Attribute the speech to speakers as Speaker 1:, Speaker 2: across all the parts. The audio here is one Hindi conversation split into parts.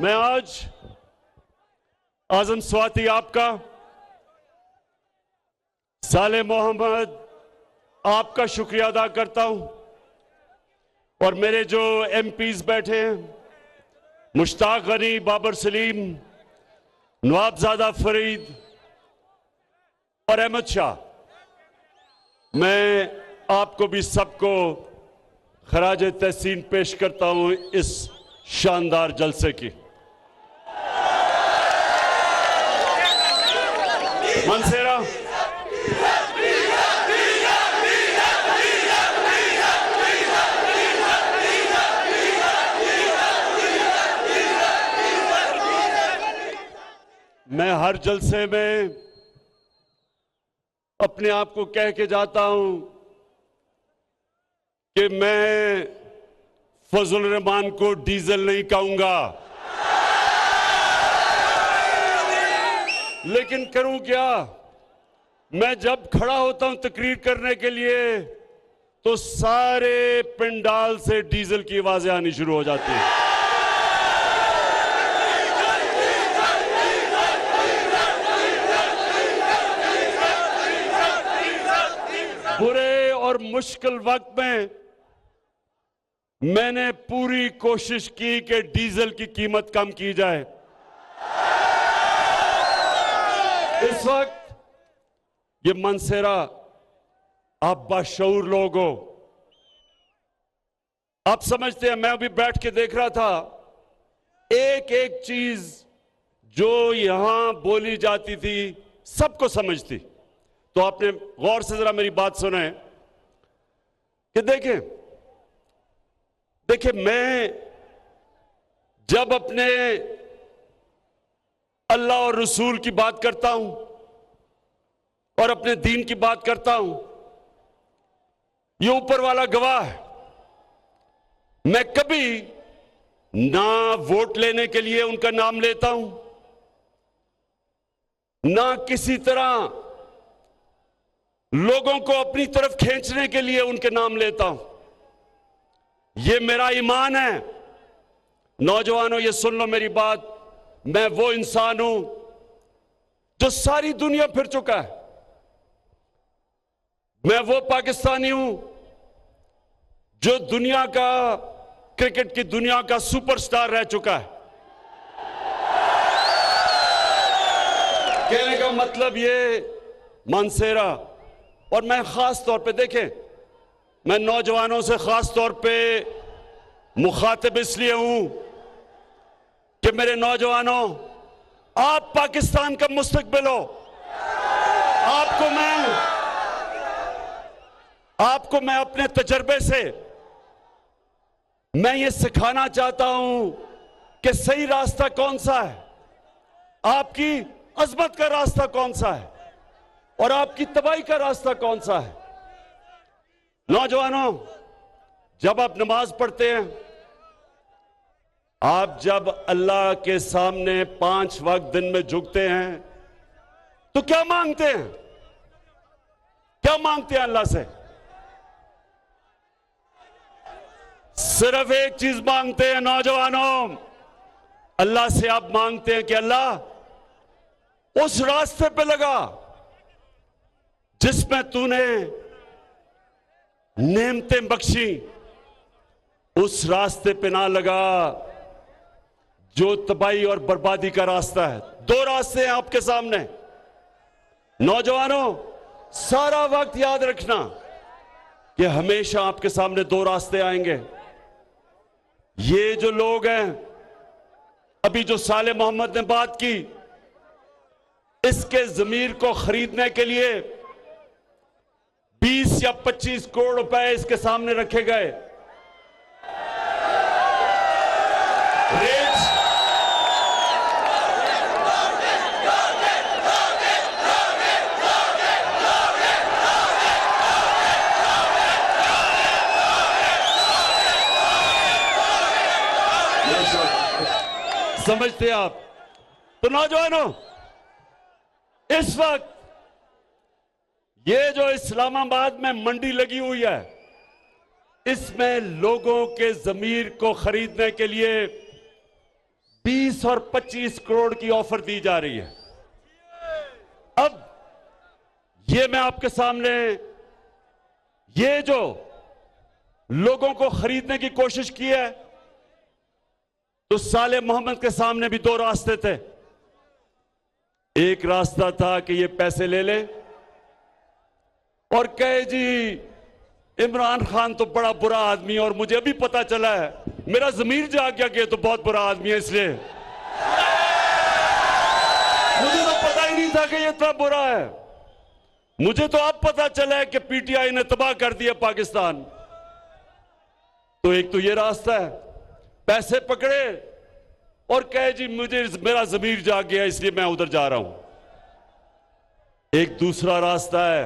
Speaker 1: मैं आज आजम स्वाति आपका, साले मोहम्मद आपका शुक्रिया अदा करता हूं और मेरे जो एमपीज बैठे हैं, मुश्ताक गनी, बाबर सलीम, नवाबजादा फरीद और अहमद शाह, मैं आपको भी सबको खराज तहसीन पेश करता हूं इस शानदार जलसे की। मनसेरा मैं हर जलसे में अपने आप को कह के जाता हूं कि मैं फजल रहमान को डीजल नहीं कहूंगा, लेकिन करूं क्या? मैं जब खड़ा होता हूं तकरीर करने के लिए तो सारे पंडाल से डीजल की आवाजें आनी शुरू हो जाती हैं। बुरे और मुश्किल वक्त में मैंने पूरी कोशिश की कि डीजल की कीमत कम की जाए। इस वक्त ये मनसेरा, आप बाशऊर लोग हो, आप समझते हैं। मैं अभी बैठ के देख रहा था, एक एक चीज जो यहां बोली जाती थी सबको समझती। तो आपने गौर से जरा मेरी बात सुने कि देखिए मैं जब अपने अल्लाह और रसूल की बात करता हूं और अपने दीन की बात करता हूं, ये ऊपर वाला गवाह है। मैं कभी ना वोट लेने के लिए उनका नाम लेता हूं, ना किसी तरह लोगों को अपनी तरफ खींचने के लिए उनके नाम लेता हूं। ये मेरा ईमान है। नौजवानों, ये सुन लो मेरी बात। मैं वो इंसान हूं जो सारी दुनिया फिर चुका है। मैं वो पाकिस्तानी हूं जो दुनिया का, क्रिकेट की दुनिया का सुपरस्टार रह चुका है। कहने का मतलब ये मनसेरा, और मैं खास तौर पे, देखें, मैं नौजवानों से खास तौर पे मुखातिब इसलिए हूं कि मेरे नौजवानों, आप पाकिस्तान का मुस्तकबिल हो। आपको मैं अपने तजर्बे से मैं ये सिखाना चाहता हूं कि सही रास्ता कौन सा है, आपकी अजमत का रास्ता कौन सा है और आपकी तबाही का रास्ता कौन सा है। नौजवानों, जब आप नमाज पढ़ते हैं, आप जब अल्लाह के सामने 5 वक्त दिन में झुकते हैं तो क्या मांगते हैं? क्या मांगते हैं अल्लाह से? सिर्फ एक चीज मांगते हैं नौजवानों। अल्लाह से आप मांगते हैं कि अल्लाह उस रास्ते पे लगा जिसमें तूने नेमतें बख्शी, उस रास्ते पे ना लगा जो तबाही और बर्बादी का रास्ता है। 2 रास्ते हैं आपके सामने। नौजवानों, सारा वक्त याद रखना कि हमेशा आपके सामने 2 रास्ते आएंगे। ये जो लोग हैं, अभी जो साले मोहम्मद ने बात की, इसके जमीर को खरीदने के लिए 20 या 25 करोड़ रुपए इसके सामने रखे गए। समझते आप? तो नौजवानों, इस वक्त ये जो इस्लामाबाद में मंडी लगी हुई है, इसमें लोगों के जमीर को खरीदने के लिए 20 और 25 करोड़ की ऑफर दी जा रही है। अब ये मैं आपके सामने, ये जो लोगों को खरीदने की कोशिश की है, तो साले मोहम्मद के सामने भी दो रास्ते थे। एक रास्ता था कि ये पैसे ले ले और कहे जी इमरान खान तो बड़ा बुरा आदमी है और मुझे अभी पता चला है, मेरा जमीर जाग गया कि ये तो बहुत बुरा आदमी है, इसलिए मुझे तो पता ही नहीं था कि ये इतना बुरा है। मुझे तो अब पता चला है कि पीटीआई ने तबाह कर दिया पाकिस्तान। तो एक तो ये रास्ता है, पैसे पकड़े और कहे जी मुझे मेरा जमीर जाग गया इसलिए मैं उधर जा रहा हूं। एक दूसरा रास्ता है,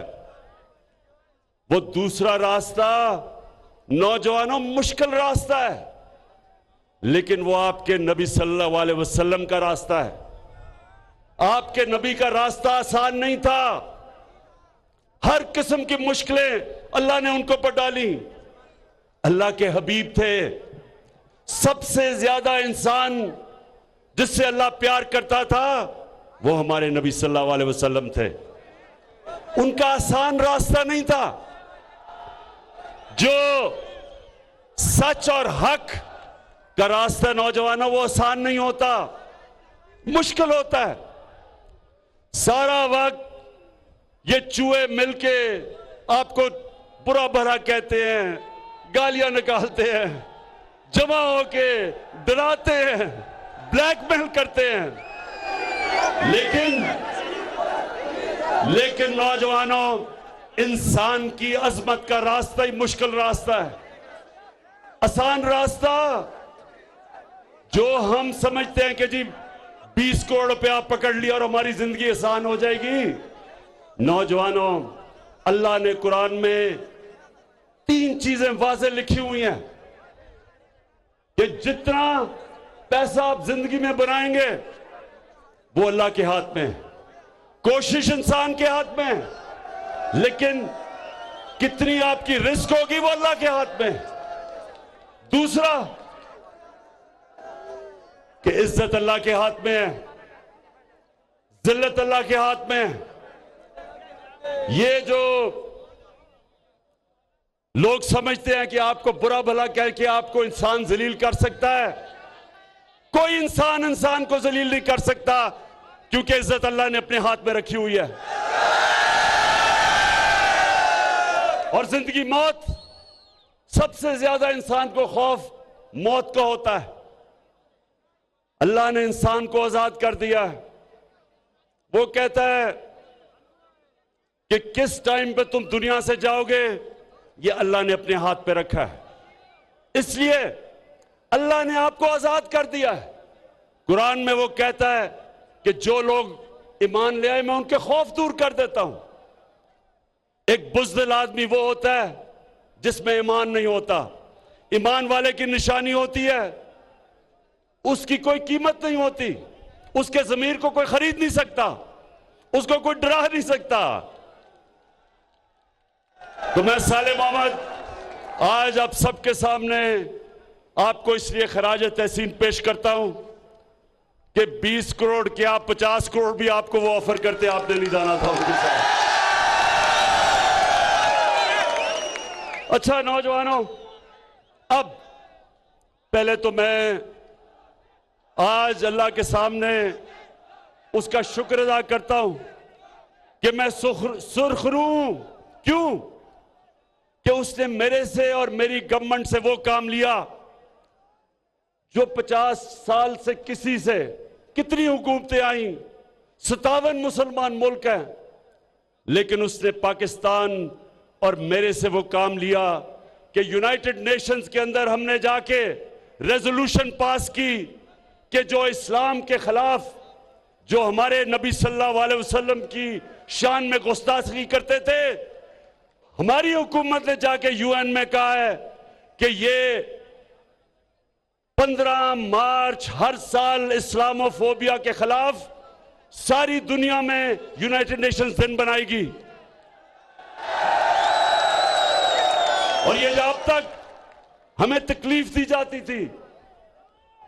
Speaker 1: वो दूसरा रास्ता नौजवानों मुश्किल रास्ता है, लेकिन वो आपके नबी सल्लल्लाहु अलैहि वसल्लम का रास्ता है। आपके नबी का रास्ता आसान नहीं था, हर किस्म की मुश्किलें अल्लाह ने उनको पर डाली। अल्लाह के हबीब थे, सबसे ज्यादा इंसान जिससे अल्लाह प्यार करता था वो हमारे नबी सल्लल्लाहु अलैहि वसल्लम थे। उनका आसान रास्ता नहीं था। जो सच और हक का रास्ता नौजवानों वो आसान नहीं होता, मुश्किल होता है। सारा वक्त ये चूहे मिलके आपको बुरा भला कहते हैं, गालियां निकालते हैं, जमा होके डराते हैं, ब्लैकमेल करते हैं, लेकिन नौजवानों, इंसान की अजमत का रास्ता ही मुश्किल रास्ता है। आसान रास्ता जो हम समझते हैं कि जी 20 करोड़ रुपया पकड़ लिया और हमारी जिंदगी आसान हो जाएगी। नौजवानों, अल्लाह ने कुरान में 3 चीजें वाज़ेह लिखी हुई हैं कि जितना पैसा आप जिंदगी में बनाएंगे वो अल्लाह के हाथ में है, कोशिश इंसान के हाथ में है, लेकिन कितनी आपकी रिस्क होगी वो अल्लाह के हाथ में। दूसरा कि इज्जत अल्लाह के हाथ में है, जिल्लत अल्लाह के हाथ में है। ये जो लोग समझते हैं कि आपको बुरा भला कह के आपको इंसान जलील कर सकता है, कोई इंसान को जलील नहीं कर सकता, क्योंकि इज्जत अल्लाह ने अपने हाथ में रखी हुई है। और जिंदगी मौत, सबसे ज्यादा इंसान को खौफ मौत का होता है। अल्लाह ने इंसान को आजाद कर दिया है। वो कहता है कि किस टाइम पे तुम दुनिया से जाओगे ये अल्लाह ने अपने हाथ पे रखा है, इसलिए अल्लाह ने आपको आजाद कर दिया है। कुरान में वो कहता है कि जो लोग ईमान ले आए मैं उनके खौफ दूर कर देता हूं। एक बुज़दिल आदमी वो होता है जिसमें ईमान नहीं होता। ईमान वाले की निशानी होती है उसकी कोई कीमत नहीं होती, उसके ज़मीर को कोई खरीद नहीं सकता, उसको कोई डरा नहीं सकता। तो मैं साले मोहम्मद आज आप सबके सामने आपको इसलिए खराज तहसीन पेश करता हूं कि 20 करोड़ क्या 50 करोड़ भी आपको वो ऑफर करते आपने नहीं जाना था उनके साथ। अच्छा नौजवानों, अब पहले तो मैं आज अल्लाह के सामने उसका शुक्र अदा करता हूं कि मैं सुरखरू हूं। क्यों? कि उसने मेरे से और मेरी गवर्नमेंट से वो काम लिया जो 50 साल से किसी से, कितनी हुकूमतें आई, 57 मुसलमान मुल्क हैं, लेकिन उसने पाकिस्तान और मेरे से वो काम लिया कि यूनाइटेड नेशंस के अंदर हमने जाके रेजोल्यूशन पास की कि जो इस्लाम के खिलाफ, जो हमारे नबी सल्लल्लाहु अलैहि वसल्लम की शान में गुस्ताखी करते थे, हमारी हुकूमत ने जाके यूएन में कहा है कि ये 15 मार्च हर साल इस्लामोफोबिया के खिलाफ सारी दुनिया में यूनाइटेड नेशंस दिन बनाएगी। और ये जब तक हमें तकलीफ दी जाती थी,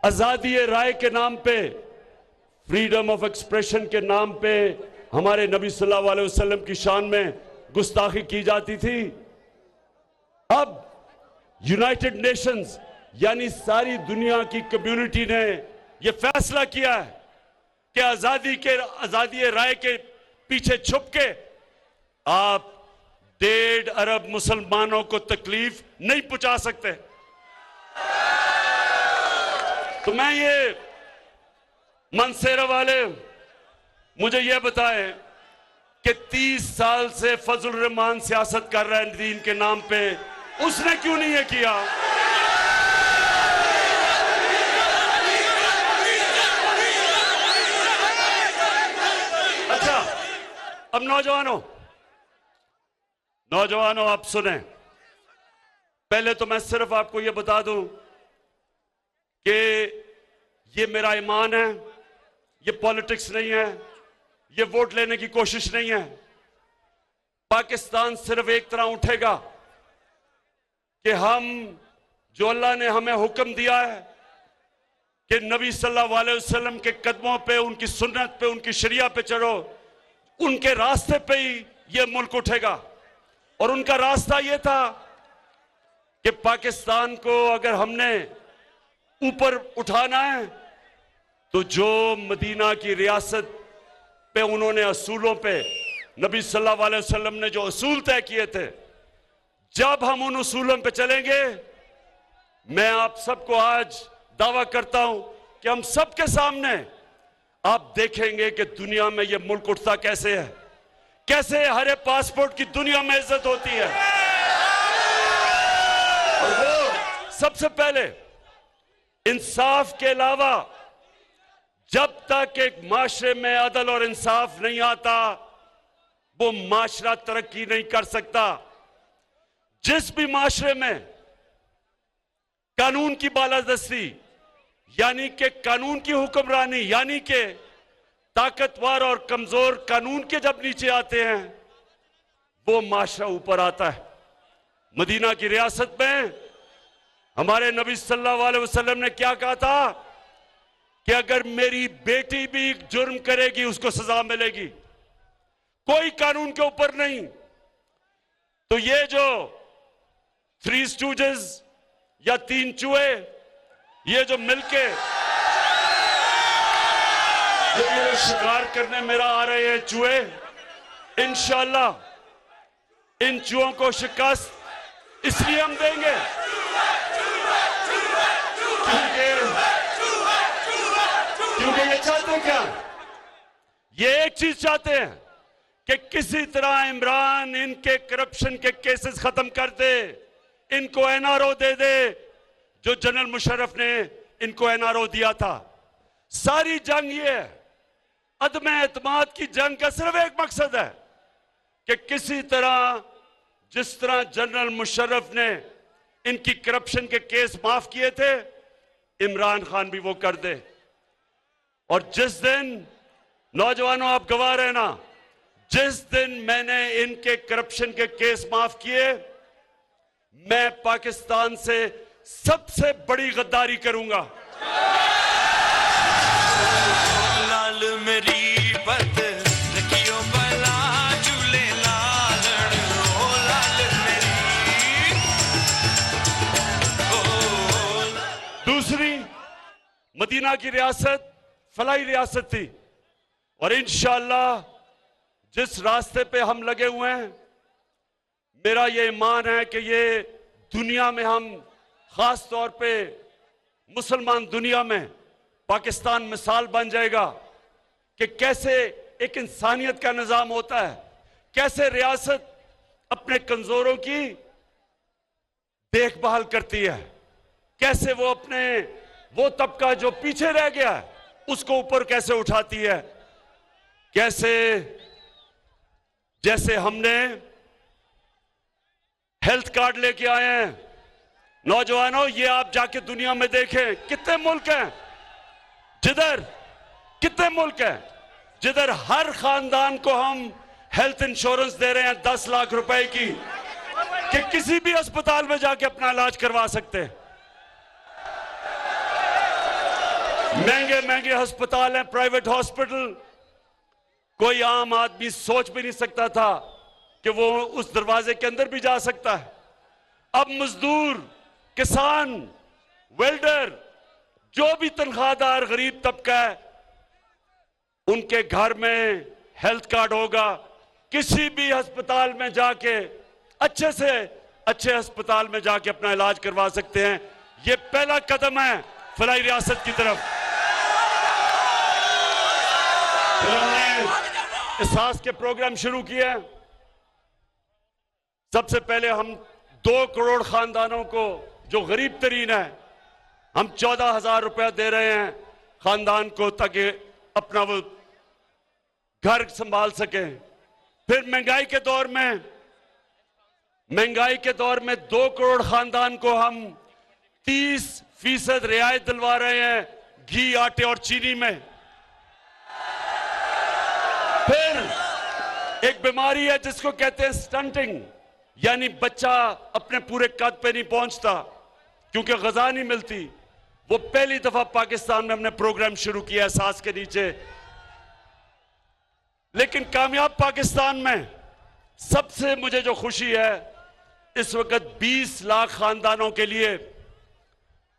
Speaker 1: आजादी राय के नाम पे, फ्रीडम ऑफ एक्सप्रेशन के नाम पे हमारे नबी सल्लल्लाहु अलैहि वसल्लम की शान में गुस्ताखी की जाती थी। अब यूनाइटेड नेशंस यानी सारी दुनिया की कम्युनिटी ने यह फैसला किया है कि आजादी राय के पीछे छुप के आप 1.5 अरब मुसलमानों को तकलीफ नहीं पहुंचा सकते। तो मैं ये मानसेरा वाले मुझे ये बताएं कि 30 साल से फजल रहमान सियासत कर रहा है दीन के नाम पे, उसने क्यों नहीं ये किया? अच्छा, अब नौजवानों आप सुने, पहले तो मैं सिर्फ आपको ये बता दूं कि ये मेरा ईमान है, ये पॉलिटिक्स नहीं है, ये वोट लेने की कोशिश नहीं है। पाकिस्तान सिर्फ एक तरह उठेगा कि हम जो अल्लाह ने हमें हुक्म दिया है कि नबी सल्लल्लाहु अलैहि वसल्लम के कदमों पे, उनकी सुन्नत पे, उनकी शरिया पे चलो, उनके रास्ते पे ही ये मुल्क उठेगा। और उनका रास्ता ये था कि पाकिस्तान को अगर हमने ऊपर उठाना है तो जो मदीना की रियासत पे उन्होंने असूलों पे, नबी सल्लल्लाहु अलैहि वसल्लम ने जो असूल तय किए थे, जब हम उन असूलों पे चलेंगे, मैं आप सबको आज दावा करता हूं कि हम सबके सामने आप देखेंगे कि दुनिया में यह मुल्क उठता कैसे है, कैसे हरे पासपोर्ट की दुनिया में इज्जत होती है। और वो सबसे पहले इंसाफ के अलावा जब तक एक माशरे में अदल और इंसाफ नहीं आता, वो माशरा तरक्की नहीं कर सकता। जिस भी माशरे में कानून की बालादस्ती यानी कि कानून की हुक्मरानी, यानी कि ताकतवर और कमजोर कानून के जब नीचे आते हैं, वो माशरा ऊपर आता है। मदीना की रियासत में हमारे नबी सल्लल्लाहु अलैहि वसल्लम ने क्या कहा था कि अगर मेरी बेटी भी जुर्म करेगी उसको सजा मिलेगी, कोई कानून के ऊपर नहीं। तो ये जो 3 स्टूजेस या 3 चूहे, ये जो मिलके ये शिकार करने मेरा आ रहे हैं चूहे, इंशाअल्लाह इन चूहों को शिकस्त इसलिए हम देंगे क्योंकि ये चाहते हैं क्या, ये एक चीज चाहते हैं कि किसी तरह इमरान इनके करप्शन के केसेस खत्म कर दे, इनको एनआरओ दे दे जो जनरल मुशर्रफ ने इनको एनआरओ दिया था। सारी जंग ये है, अदम एतमाद की जंग का सिर्फ एक मकसद है कि किसी तरह, जिस तरह जनरल मुशर्रफ ने इनकी करप्शन के केस माफ किए थे, इमरान खान भी वो कर दे। और जिस दिन, नौजवानों आप गवाह रहना, जिस दिन मैंने इनके करप्शन के केस माफ किए, मैं पाकिस्तान से सबसे बड़ी गद्दारी करूंगा।
Speaker 2: लाल मेरी पत रखियो बला झूले लाल, ओ लाल मेरी ओ।
Speaker 1: दूसरी, मदीना की रियासत फलाही रियासत थी और इंशाअल्लाह जिस रास्ते पे हम लगे हुए हैं, मेरा ये ईमान है कि ये दुनिया में हम, खास तौर पे मुसलमान दुनिया में, पाकिस्तान मिसाल बन जाएगा कि कैसे एक इंसानियत का निजाम होता है, कैसे रियासत अपने कमजोरों की देखभाल करती है, कैसे वो अपने वो तबका जो पीछे रह गया है उसको ऊपर कैसे उठाती है, कैसे जैसे हमने हेल्थ कार्ड लेके आए हैं। नौजवानों, ये आप जाके दुनिया में देखें, कितने मुल्क हैं जिधर हर खानदान को हम हेल्थ इंश्योरेंस दे रहे हैं 10 लाख रुपए की, कि किसी भी अस्पताल में जाके अपना इलाज करवा सकते हैं। महंगे महंगे अस्पताल हैं, प्राइवेट हॉस्पिटल। कोई आम आदमी सोच भी नहीं सकता था कि वो उस दरवाजे के अंदर भी जा सकता है। अब मजदूर, किसान, वेल्डर, जो भी तनख्वाहदार गरीब तबका है, उनके घर में हेल्थ कार्ड होगा। किसी भी अस्पताल में जाके अच्छे से अच्छे अस्पताल में जाके अपना इलाज करवा सकते हैं। ये पहला कदम है फलाही रियासत की तरफ। फिर हमने एहसास के प्रोग्राम शुरू किए। सबसे पहले हम 2 करोड़ खानदानों को, जो गरीब तरीन है, हम 14,000 रुपया दे रहे हैं खानदान को, ताकि अपना वो घर संभाल सके। फिर महंगाई के दौर में 2 करोड़ खानदान को हम 30% रियायत दिलवा रहे हैं घी, आटे और चीनी में। फिर एक बीमारी है जिसको कहते हैं स्टंटिंग, यानी बच्चा अपने पूरे कद पे नहीं पहुंचता क्योंकि ग़िज़ा नहीं मिलती। वो पहली दफा पाकिस्तान में हमने प्रोग्राम शुरू किया एहसास के नीचे। लेकिन कामयाब पाकिस्तान में सबसे मुझे जो खुशी है, इस वक्त 20 लाख खानदानों के लिए,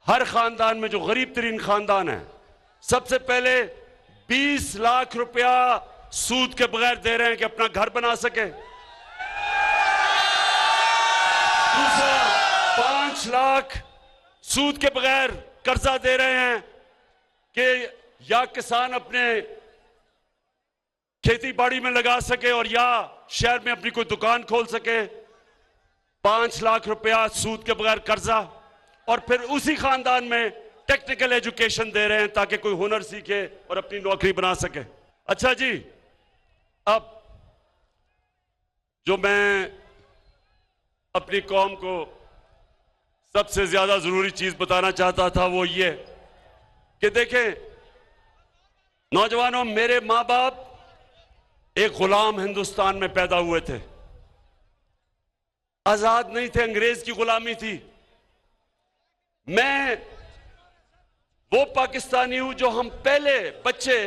Speaker 1: हर खानदान में जो गरीब तरीन खानदान है, सबसे पहले 20 लाख रुपया सूद के बगैर दे रहे हैं कि अपना घर बना सके। दूसरा, 5 लाख सूद के बगैर कर्जा दे रहे हैं कि या किसान अपने खेती बाड़ी में लगा सके और या शहर में अपनी कोई दुकान खोल सके। 5 लाख रुपया सूद के बगैर कर्जा, और फिर उसी खानदान में टेक्निकल एजुकेशन दे रहे हैं ताकि कोई हुनर सीखे और अपनी नौकरी बना सके। अच्छा जी, अब जो मैं अपनी कौम को सबसे ज्यादा जरूरी चीज बताना चाहता था वो ये कि देखें नौजवानों, मेरे मां बाप एक गुलाम हिंदुस्तान में पैदा हुए थे, आजाद नहीं थे, अंग्रेज की गुलामी थी। मैं वो पाकिस्तानी हूं जो हम पहले बच्चे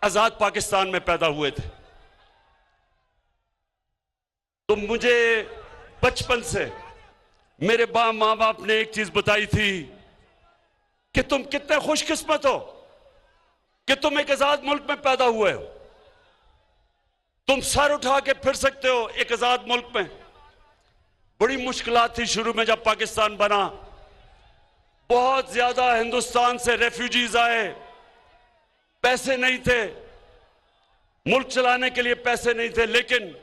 Speaker 1: आजाद पाकिस्तान में पैदा हुए थे। तो मुझे बचपन से मेरे मां बाप ने एक चीज बताई थी कि तुम कितने खुशकिस्मत हो कि तुम एक आजाद मुल्क में पैदा हुए हो। तुम सर उठा के फिर सकते हो एक आजाद मुल्क में। बड़ी मुश्किलात थी शुरू में जब पाकिस्तान बना, बहुत ज्यादा हिंदुस्तान से रेफ्यूजीज आए, पैसे नहीं थे, मुल्क चलाने के लिए पैसे नहीं थे, लेकिन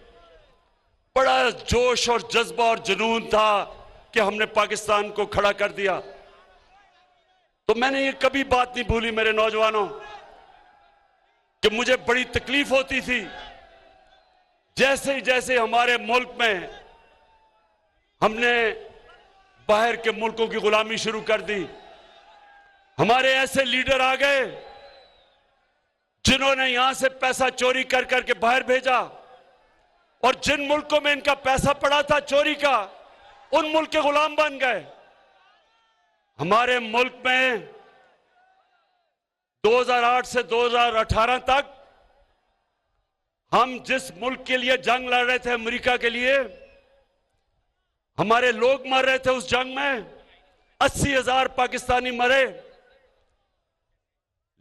Speaker 1: बड़ा जोश और जज्बा और जुनून था कि हमने पाकिस्तान को खड़ा कर दिया। तो मैंने ये कभी बात नहीं भूली मेरे नौजवानों कि मुझे बड़ी तकलीफ होती थी जैसे हमारे मुल्क में हमने बाहर के मुल्कों की गुलामी शुरू कर दी। हमारे ऐसे लीडर आ गए जिन्होंने यहां से पैसा चोरी कर करके बाहर भेजा, और जिन मुल्कों में इनका पैसा पड़ा था चोरी का, उन मुल्क के गुलाम बन गए। हमारे मुल्क में 2008 से 2018 तक हम जिस मुल्क के लिए जंग लड़ रहे थे, अमेरिका के लिए, हमारे लोग मर रहे थे उस जंग में, 80,000 पाकिस्तानी मरे।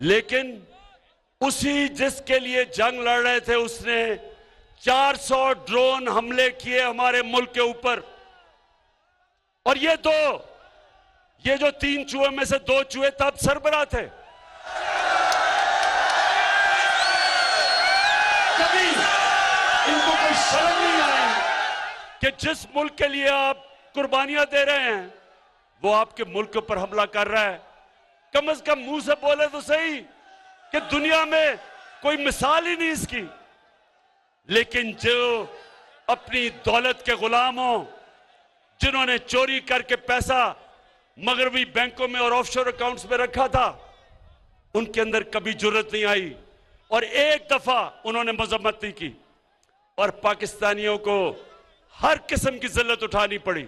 Speaker 1: लेकिन उसी जिसके लिए जंग लड़ रहे थे उसने 400 ड्रोन हमले किए हमारे मुल्क के ऊपर। और ये जो 3 चूहे में से 2 चूहे तब सरबराह थे। कभी इनको कोई शर्म नहीं आई कि जिस मुल्क के लिए आप कुर्बानियां दे रहे हैं वो आपके मुल्क पर हमला कर रहा है। कम से कम मुंह से बोले तो सही कि दुनिया में कोई मिसाल ही नहीं इसकी। लेकिन जो अपनी दौलत के गुलाम हो, जिन्होंने चोरी करके पैसा मगरबी बैंकों में और ऑफशोर अकाउंट्स में रखा था, उनके अंदर कभी जुर्रत नहीं आई और एक दफा उन्होंने मजम्मत नहीं की और पाकिस्तानियों को हर किस्म की जिल्लत उठानी पड़ी।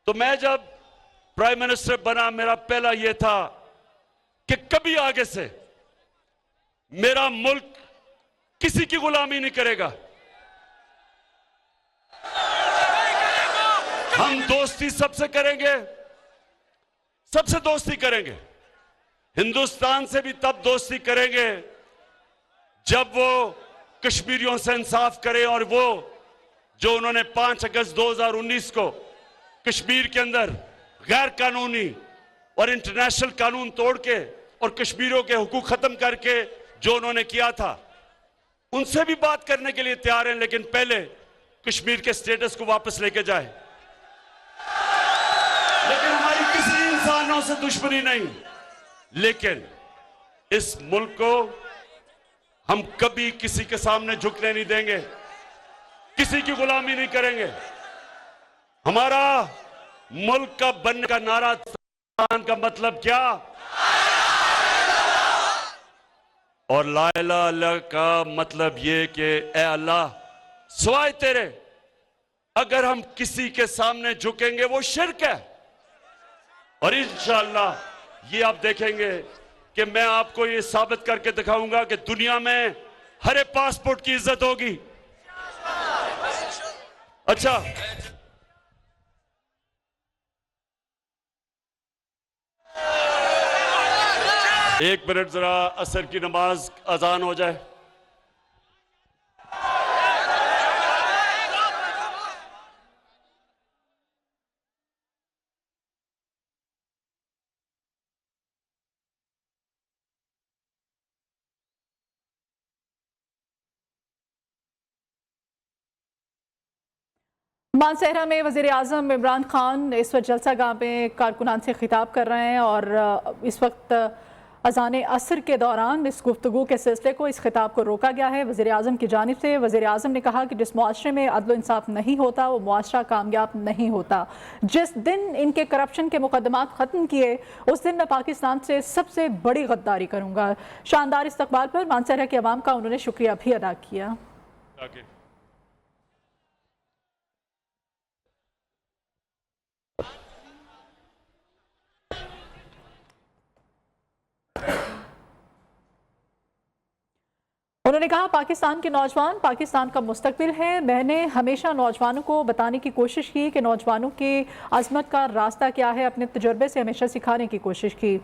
Speaker 1: तो मैं जब प्राइम मिनिस्टर बना, मेरा पहला यह था कि कभी आगे से मेरा मुल्क किसी की गुलामी नहीं करेगा। हम दोस्ती सबसे करेंगे, सबसे दोस्ती करेंगे। हिंदुस्तान से भी तब दोस्ती करेंगे जब वो कश्मीरियों से इंसाफ करे और वो जो उन्होंने 5 अगस्त 2019 को कश्मीर के अंदर गैर कानूनी और इंटरनेशनल कानून तोड़ के और कश्मीरियों के हुकूक खत्म करके जो उन्होंने किया था, उनसे भी बात करने के लिए तैयार हैं, लेकिन पहले कश्मीर के स्टेटस को वापस लेके जाए। लेकिन हमारी किसी इंसानों से दुश्मनी नहीं, लेकिन इस मुल्क को हम कभी किसी के सामने झुकने नहीं देंगे, किसी की गुलामी नहीं करेंगे। हमारा मुल्क का बनने का नारा का मतलब क्या, और ला इलाहा इल्लल्लाह का मतलब ये कि ए अल्लाह सिवाय तेरे अगर हम किसी के सामने झुकेंगे वो शिर्क है। और इंशाअल्लाह ये आप देखेंगे कि मैं आपको ये साबित करके दिखाऊंगा कि दुनिया में हर एक पासपोर्ट की इज्जत होगी। अच्छा, एक मिनट जरा असर की नमाज अजान हो जाए।
Speaker 3: मानसहरा में वज़ीर आज़म इमरान खान इस वक्त जलसा गाह में कारकुनान से खिताब कर रहे हैं और इस वक्त अज़ान असर के दौरान इस गुफ्तगू के सिलसिले को, इस खिताब को रोका गया है वज़ीर आज़म की जानिब से। वज़ीर आज़म ने कहा कि जिस मुआशरे में अदल इंसाफ नहीं होता वो मुआशरा कामयाब नहीं होता। जिस दिन इनके करप्शन के मुकदमात ख़त्म किए उस दिन मैं पाकिस्तान से सबसे बड़ी गद्दारी करूँगा। शानदार इस्तकबाल पर मानसहरा के अवाम का उन्होंने शुक्रिया भी अदा किया। उन्होंने कहा पाकिस्तान के नौजवान पाकिस्तान का मुस्तकबिल है। मैंने हमेशा नौजवानों को बताने की कोशिश की कि नौजवानों की अजमत का रास्ता क्या है, अपने तजुर्बे से हमेशा सिखाने की कोशिश की।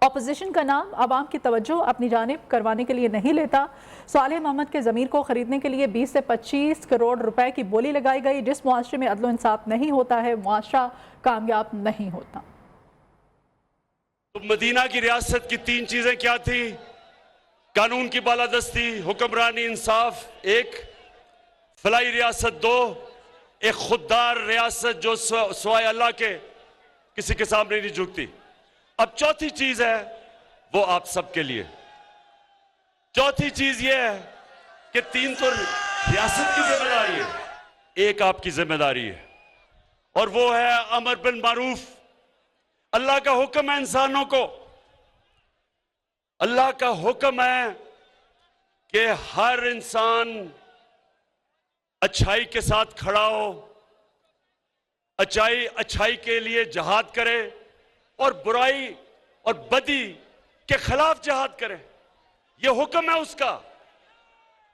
Speaker 3: अपोजिशन का नाम आवाम की तवज्जो अपनी जानिब करवाने के लिए नहीं लेता। सालेह मोहम्मद के ज़मीर को ख़रीदने के लिए 20 से 25 करोड़ रुपए की बोली लगाई गई। जिस मुआशरे में अदल इंसाफ नहीं होता है मुआशरा कामयाब नहीं होता।
Speaker 1: तो मदीना की रियासत की 3 चीजें क्या थी? कानून की बालादस्ती, हुक्मरानी, इंसाफ एक, फलाई रियासत दो, एक खुददार रियासत जो सिवाय अल्लाह के किसी के सामने नहीं झुकती। अब चौथी चीज है वो आप सबके लिए। चौथी चीज ये है कि 3 तो रियासत की जिम्मेदारी है, एक आपकी जिम्मेदारी है और वो है अमर बिल मारूफ। अल्लाह का हुक्म है इंसानों को, अल्लाह का हुक्म है कि हर इंसान अच्छाई के साथ खड़ा हो, अच्छाई के लिए जहाद करे और बुराई और बदी के खिलाफ जहाद करे। यह हुक्म है उसका।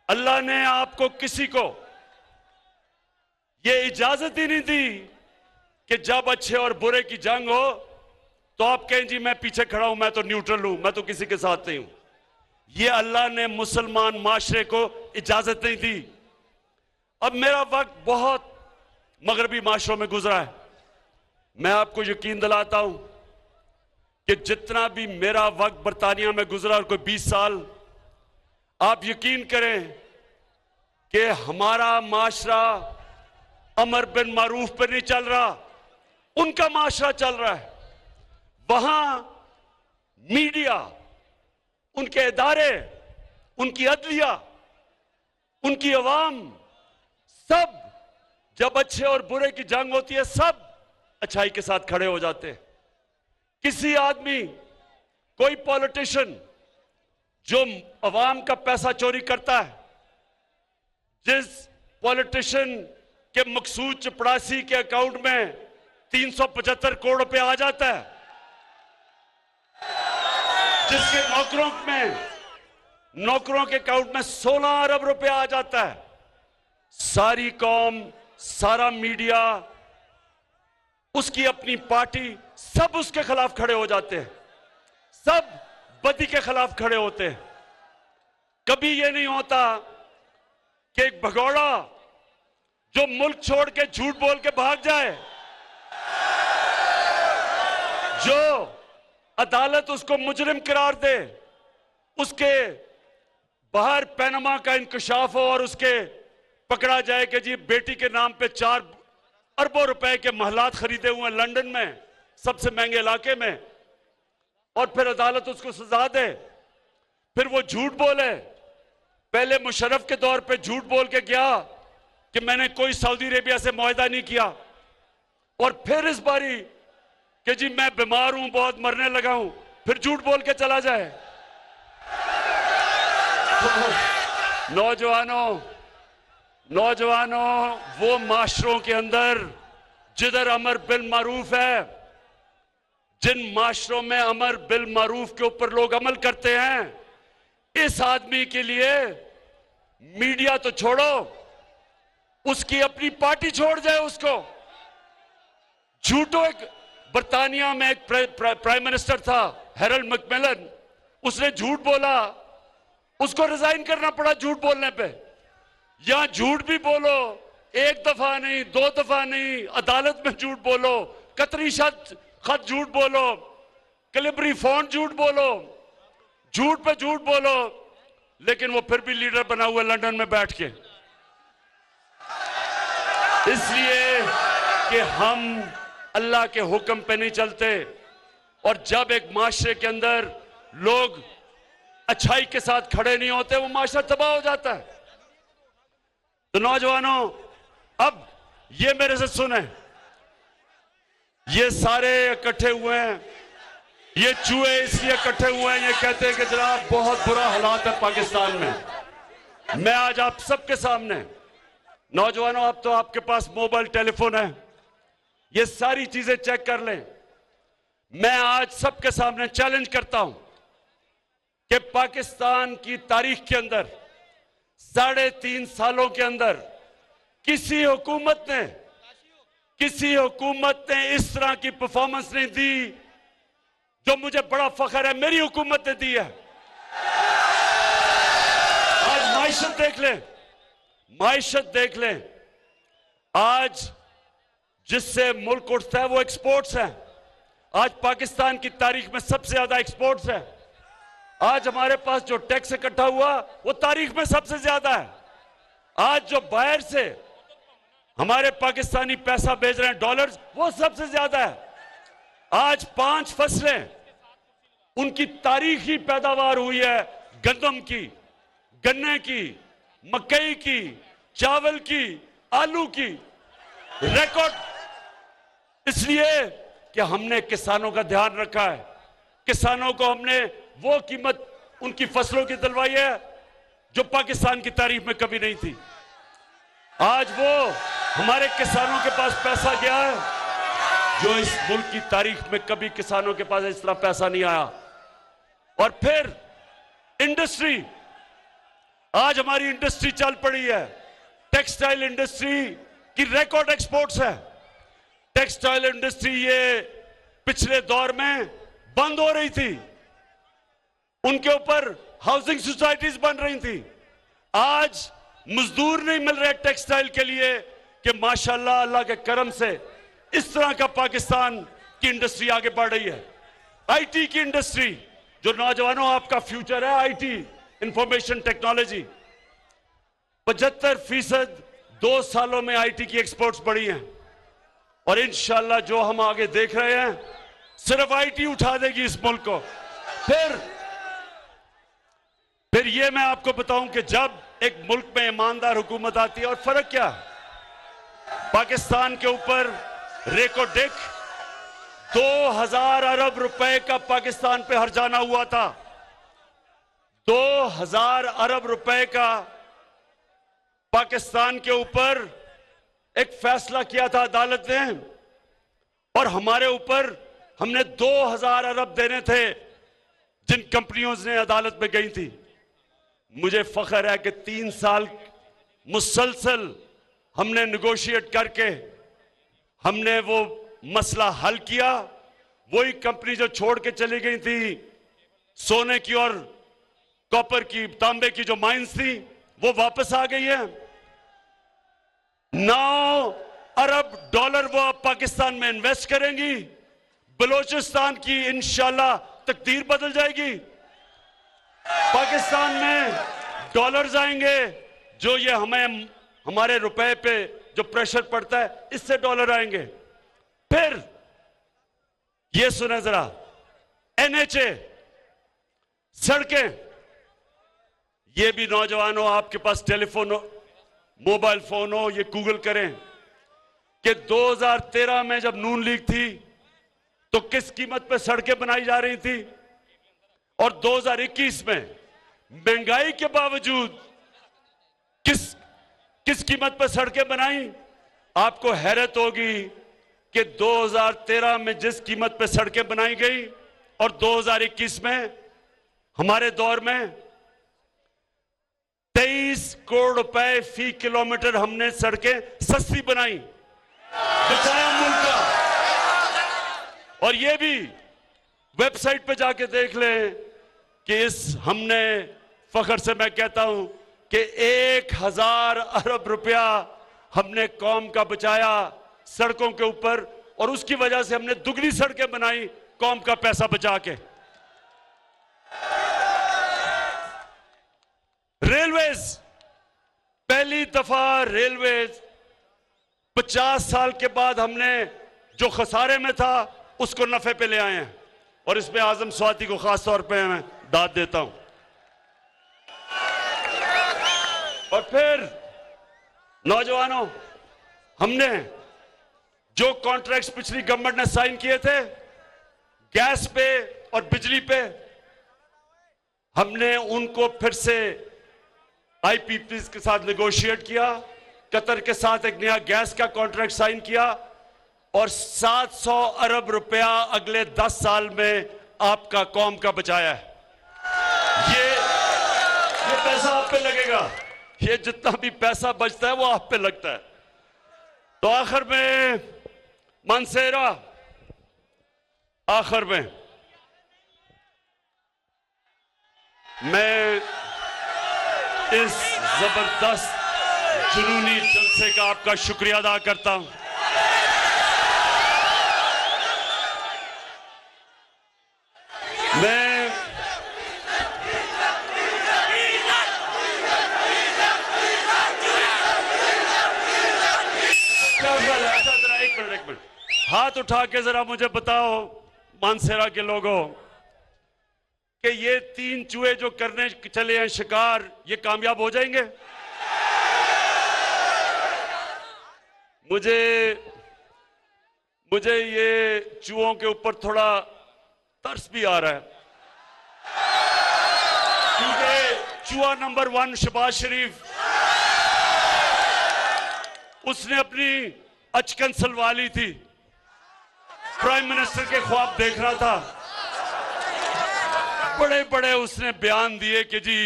Speaker 1: अल्लाह ने आपको किसी को यह इजाजत ही नहीं दी कि जब अच्छे और बुरे की जंग हो तो आप कहें जी मैं पीछे खड़ा हूं, मैं तो न्यूट्रल हूं, मैं तो किसी के साथ नहीं हूं। यह अल्लाह ने मुसलमान माशरे को इजाजत नहीं दी। अब मेरा वक्त बहुत मगरबी माशरों में गुजरा है। मैं आपको यकीन दिलाता हूं कि जितना भी मेरा वक्त बरतानिया में गुजरा और कोई 20 साल, आप यकीन करें कि हमारा माशरा अमर बिन मारूफ पर नहीं चल रहा, उनका माशरा चल रहा है। वहां मीडिया, उनके इदारे, उनकी अदलिया, उनकी अवाम, सब जब अच्छे और बुरे की जंग होती है सब अच्छाई के साथ खड़े हो जाते हैं। किसी आदमी, कोई पॉलिटिशियन जो अवाम का पैसा चोरी करता है, जिस पॉलिटिशियन के मकसूद चपड़ासी के अकाउंट में 375 करोड़ रुपए आ जाता है, जिसके नौकरों के अकाउंट में 16 अरब रुपया आ जाता है। सारी कौम, सारा मीडिया, उसकी अपनी पार्टी, सब उसके खिलाफ खड़े हो जाते हैं, सब बदी के खिलाफ खड़े होते हैं। कभी यह नहीं होता कि एक भगौड़ा जो मुल्क छोड़ के झूठ बोल के भाग जाए, जो अदालत उसको मुजरिम करार दे, उसके बाहर पैनमा का इंकशाफ हो और उसके पकड़ा जाए कि जी बेटी के नाम पे 4 अरबों रुपए के महलात खरीदे हुए हैं लंदन में, सबसे महंगे इलाके में, और फिर अदालत उसको सजा दे, फिर वो झूठ बोले। पहले मुशर्रफ के दौर पे झूठ बोल के गया कि मैंने कोई सऊदी अरेबिया से मुआहदा नहीं किया, और फिर इस बारी कि जी मैं बीमार हूं, बहुत मरने लगा हूं, फिर झूठ बोल के चला जाए। तो नौजवानों, वो माशरों के अंदर जिधर अमर बिल मारूफ है, जिन माशरों में अमर बिल मारूफ के ऊपर लोग अमल करते हैं, इस आदमी के लिए मीडिया तो छोड़ो, उसकी अपनी पार्टी छोड़ जाए उसको। झूठो, एक बर्तानिया में एक प्राइम मिनिस्टर था, हैरोल्ड मैकमिलन, उसने झूठ बोला, उसको रिजाइन करना पड़ा झूठ बोलने पे। यहां झूठ भी बोलो, एक दफा नहीं, 2 दफा नहीं, अदालत में झूठ बोलो, कतरी खत झूठ बोलो, कैलिब्री फॉन्ट झूठ बोलो, झूठ पे झूठ बोलो, लेकिन वो फिर भी लीडर बना हुआ लंदन में बैठ के। इसलिए कि हम अल्लाह के हुक्म पे नहीं चलते, और जब एक माशरे के अंदर लोग अच्छाई के साथ खड़े नहीं होते, वो माशरा तबाह हो जाता है। तो नौजवानों, अब ये मेरे से सुने, ये सारे इकट्ठे हुए हैं, ये चूहे इसलिए इकट्ठे हुए हैं, ये कहते हैं कि जनाब बहुत बुरा हालात है पाकिस्तान में। मैं आज आप सबके सामने, नौजवानों, अब तो आपके पास मोबाइल टेलीफोन है, ये सारी चीजें चेक कर लें। मैं आज सबके सामने चैलेंज करता हूं कि पाकिस्तान की तारीख के अंदर 3.5 सालों के अंदर किसी हुकूमत ने इस तरह की परफॉर्मेंस नहीं दी जो मुझे बड़ा फख्र है मेरी हुकूमत ने दी है। आज माइशत देख लें, आज जिससे मुल्क उठता है वो एक्सपोर्ट्स है। आज पाकिस्तान की तारीख में सबसे ज्यादा एक्सपोर्ट्स है। आज हमारे पास जो टैक्स इकट्ठा हुआ वो तारीख में सबसे ज्यादा है। आज जो बाहर से हमारे पाकिस्तानी पैसा भेज रहे हैं डॉलर्स, वो सबसे ज्यादा है। आज 5 फसलें उनकी तारीखी पैदावार हुई है, गंदम की, गन्ने की, मकई की, चावल की, आलू की, रिकॉर्ड। इसलिए कि हमने किसानों का ध्यान रखा है, किसानों को हमने वो कीमत उनकी फसलों की दिलवाई है जो पाकिस्तान की तारीख में कभी नहीं थी। आज वो हमारे किसानों के पास पैसा गया है जो इस मुल्क की तारीख में कभी किसानों के पास इस तरह पैसा नहीं आया। और फिर इंडस्ट्री, आज हमारी इंडस्ट्री चल पड़ी है, टेक्सटाइल इंडस्ट्री की रिकॉर्ड एक्सपोर्ट्स है। टेक्सटाइल इंडस्ट्री ये पिछले दौर में बंद हो रही थी, उनके ऊपर हाउसिंग सोसाइटीज बन रही थी। आज मजदूर नहीं मिल रहे टेक्सटाइल के लिए कि माशाल्लाह अल्लाह के करम से इस तरह का पाकिस्तान की इंडस्ट्री आगे बढ़ रही है। आईटी की इंडस्ट्री, जो नौजवानों आपका फ्यूचर है, आईटी, इंफॉर्मेशन टेक्नोलॉजी, 75% 2 सालों में आईटी की एक्सपोर्ट्स बढ़ी हैं। और इंशाल्लाह जो हम आगे देख रहे हैं, सिर्फ आईटी उठा देगी इस मुल्क को। फिर ये मैं आपको बताऊं कि जब एक मुल्क में ईमानदार हुकूमत आती है, और फर्क क्या है, पाकिस्तान के ऊपर रेको डेक 2000 अरब रुपए का पाकिस्तान पे हर्जाना हुआ था। 2000 अरब रुपए का पाकिस्तान के ऊपर एक फैसला किया था अदालत ने, और हमारे ऊपर हमने 2000 अरब देने थे जिन कंपनियों ने अदालत में गई थी, मुझे फख्र है कि 3 साल मुसलसल हमने निगोशिएट करके हमने वो मसला हल किया। वही कंपनी जो छोड़ के चली गई थी, सोने की और कॉपर की, तांबे की जो माइंस थी, वो वापस आ गई है। 9 अरब डॉलर वो अब पाकिस्तान में इन्वेस्ट करेंगी। बलोचिस्तान की इंशाल्लाह तकदीर बदल जाएगी। पाकिस्तान में डॉलर्स आएंगे, जो ये हमारे रुपए पे जो प्रेशर पड़ता है, इससे डॉलर आएंगे। फिर ये सुने जरा, NHA, सड़कें, ये भी नौजवानों, आपके पास टेलीफोन हो, मोबाइल फोन हो, ये गूगल करें कि 2013 में जब नून लीग थी तो किस कीमत पे सड़कें बनाई जा रही थी, और 2021 में महंगाई के बावजूद किस कीमत पे सड़कें बनाई। आपको हैरत होगी कि 2013 में जिस कीमत पे सड़कें बनाई गई और 2021 में हमारे दौर में 23 करोड़ रुपए फी किलोमीटर हमने सड़कें सस्ती बनाई, बचाया मुल्क का। और ये भी वेबसाइट पे जाके देख लें कि हमने, फख्र से मैं कहता हूं कि 1000 अरब रुपया हमने कौम का बचाया सड़कों के ऊपर, और उसकी वजह से हमने दुगनी सड़कें बनाई कौम का पैसा बचा के। रेलवेज, पहली दफा रेलवेज 50 साल के बाद हमने जो खसारे में था उसको नफे पे ले आए हैं, और इसमें आजम स्वाति को खास तौर पे मैं दाद देता हूं। और फिर नौजवानों, हमने जो कॉन्ट्रैक्ट्स पिछली गवर्नमेंट ने साइन किए थे गैस पे और बिजली पे, हमने उनको फिर से IPPs के साथ नेगोशिएट किया, कतर के साथ एक नया गैस का कॉन्ट्रैक्ट साइन किया, और 700 अरब रुपया अगले 10 साल में आपका कौम का बचाया है। ये पैसा आप पे लगेगा, ये जितना भी पैसा बचता है वो आप पे लगता है। तो आखिर में मानसेरा, आखिर में मैं इस जबरदस्त जुनूनी जलसे का आपका शुक्रिया अदा करता हूं। मैं एक मिनट, हाथ उठा के जरा मुझे बताओ मानसेरा के लोगों कि ये 3 चूहे जो करने चले हैं शिकार, ये कामयाब हो जाएंगे? मुझे ये चूहों के ऊपर थोड़ा तरस भी आ रहा है, क्योंकि चूहा नंबर 1 शहबाज शरीफ, उसने अपनी अचकन सलवा ली थी, प्राइम मिनिस्टर के ख्वाब देख रहा था, बड़े बड़े उसने बयान दिए कि जी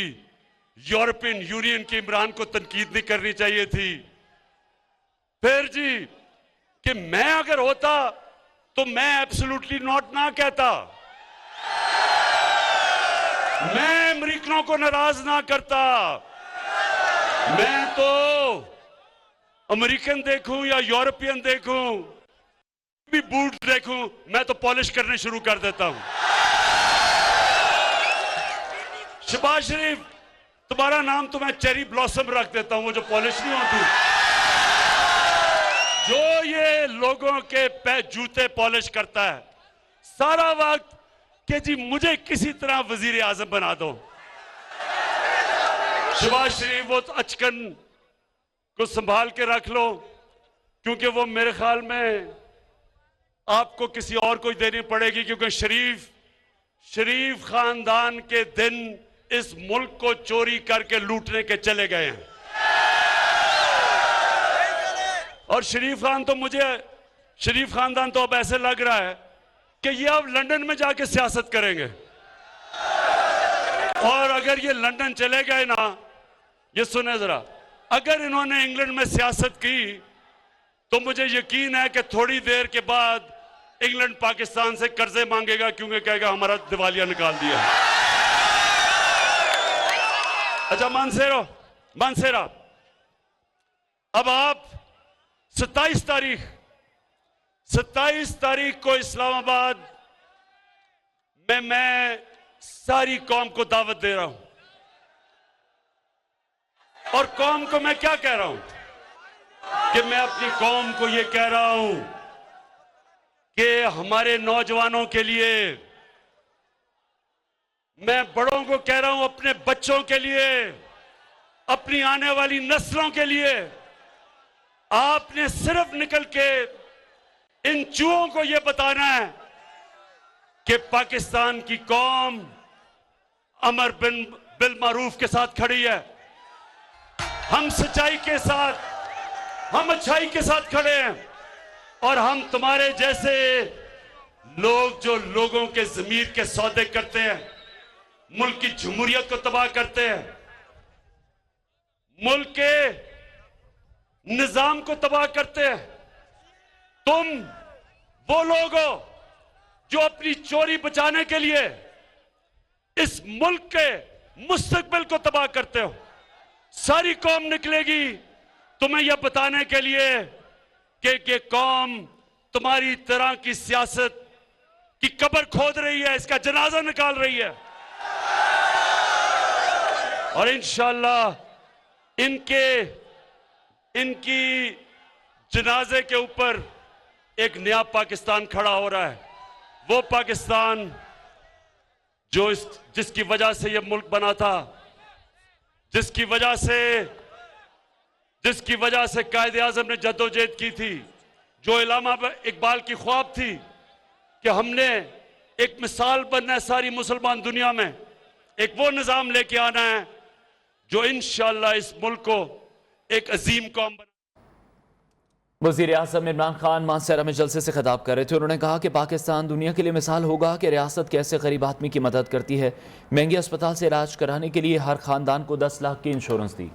Speaker 1: यूरोपियन यूनियन के इमरान को तनकीद नहीं करनी चाहिए थी। फिर जी कि मैं अगर होता तो मैं एब्सोल्युटली नॉट ना कहता, मैं अमेरिकनों को नाराज ना करता, मैं तो अमेरिकन देखूं या यूरोपियन देखूं, भी बूट देखूं, मैं तो पॉलिश करने शुरू कर देता हूं। शहबाज शरीफ, तुम्हारा नाम तो मैं चेरी ब्लॉसम रख देता हूं, वो जो पॉलिश नहीं होती, जो ये लोगों के जूते पॉलिश करता है सारा वक्त कि जी मुझे किसी तरह वजीर आजम बना दो। शहबाज शरीफ, वो अचकन को संभाल के रख लो, क्योंकि वो मेरे ख्याल में आपको किसी और को देनी पड़ेगी, क्योंकि शरीफ खानदान के दिन इस मुल्क को चोरी करके लूटने के चले गए हैं। और शरीफ खानदान तो अब ऐसे लग रहा है कि ये अब लंदन में जाके सियासत करेंगे। और अगर ये लंदन चले गए ना, ये सुने जरा, अगर इन्होंने इंग्लैंड में सियासत की तो मुझे यकीन है कि थोड़ी देर के बाद इंग्लैंड पाकिस्तान से कर्जे मांगेगा, क्योंकि कहेगा हमारा दिवालिया निकाल दिया। अच्छा मानसेरा, अब आप 27 तारीख को इस्लामाबाद में मैं सारी कौम को दावत दे रहा हूं, और कौम को मैं क्या कह रहा हूं कि मैं अपनी कौम को यह कह रहा हूं कि हमारे नौजवानों के लिए, मैं बड़ों को कह रहा हूं अपने बच्चों के लिए, अपनी आने वाली नस्लों के लिए, आपने सिर्फ निकल के इन चूहों को यह बताना है कि पाकिस्तान की कौम अमर बिल मारूफ के साथ खड़ी है। हम सच्चाई के साथ, हम अच्छाई के साथ खड़े हैं, और हम तुम्हारे जैसे लोग जो लोगों के ज़मीर के सौदे करते हैं, मुल्क की जमहूरियत को तबाह करते हैं, मुल्क के निजाम को तबाह करते हैं, तुम वो लोग हो जो अपनी चोरी बचाने के लिए इस मुल्क के मुस्तकबिल को तबाह करते हो। सारी कौम निकलेगी तुम्हें यह बताने के लिए कि कौम तुम्हारी तरह की सियासत की कब्र खोद रही है, इसका जनाजा निकाल रही है, और इंशाअल्लाह इनकी जनाजे के ऊपर एक नया पाकिस्तान खड़ा हो रहा है। वो पाकिस्तान जिसकी वजह से यह मुल्क बना था, जिसकी वजह से कायदे आज़म ने जद्दोजहद की थी, जो इल्लामा इकबाल की ख्वाब थी कि हमने एक मिसाल बनना है सारी मुसलमान दुनिया में, एक वो निज़ाम लेके आना है जो इंशाअल्लाह इस मुल्क को एक अजीम कौम बना।
Speaker 4: वज़ीर आज़म इमरान खान मानसेरा में जलसे से खिताब कर रहे थे। उन्होंने कहा कि पाकिस्तान दुनिया के लिए मिसाल होगा कि रियासत कैसे गरीब आदमी की मदद करती है। महंगे अस्पताल से इलाज कराने के लिए हर खानदान को 10 लाख की इंश्योरेंस दी।